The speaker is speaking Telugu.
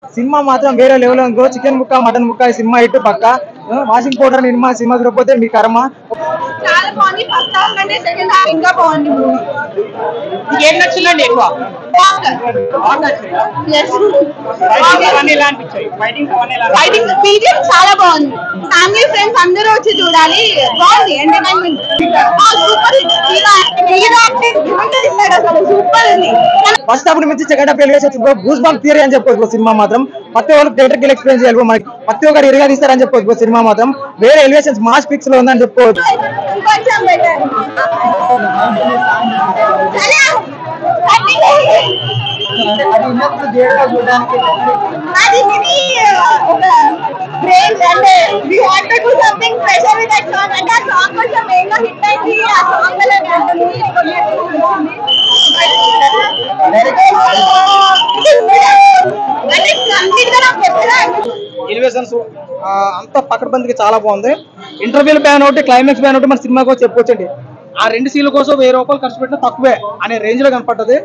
సినిమా మాత్రం వేరే లెవెల్ ఇంకో చికెన్ ముక్క మటన్ ముక్క సినిమా ఇటు పక్క వాషింగ్ పౌడర్ సినిమా సినిమా చూడకపోతే మీ కర్మ. చాలా బాగుంది. ఫస్ట్ హాఫ్ కంటే సెకండ్ హాఫ్ ఇంకా బాగుంది మూవీ. ఏం నచ్చిందండి ఎక్కువ? ఫైటింగ్ బీజియం చాలా బాగుంది. ఫ్యామిలీ ఫ్రెండ్స్ అందరూ వచ్చి చూడాలి. బాగుంది ఎంటర్టైన్మెంట్. సూపర్ అసలు సూపర్ ఉంది. ఫస్ట్ హాఫ్ నుంచి second half goose bump theory అని చెప్పొచ్చు. సినిమా మాత్రం ప్రతి ఒక్కరు థియేటర్ కి ఎక్స్పీరియన్స్ చేయాలి. మనకి ప్రతి ఒక్కరు ఇరుగా తీస్తారని చెప్పొచ్చు. సినిమా మాత్రం వేరే ఎలివేషన్స్ మాస్ పిక్స్ లో ఉందని చెప్పుకోవచ్చు. కొంచెం బెటర్. బ్రేక్ అంటే we want to do something special with that song అంటే ఆ సాంగ్ కొంచెం మెయిన్ గా హిట్ అయింది. ఆ సాంగ్ వల్ల అంటే కంప్లీట్ గా నాకు ఎప్పుడా ఎలివేషన్స్ అంత పకడ్బందీకి చాలా బాగుంది. ఇంటర్వ్యూల్ బ్యాన్ ఒకటి క్లైమాక్స్ బ్యాన్ ఒకటి మన సినిమా కోసం చెప్పొచ్చండి. ఆ రెండు సీన్ల కోసం 1000 రూపాయలు ఖర్చు పెట్టినా తక్కువే అనే రేంజ్ లో కనపడ్డది.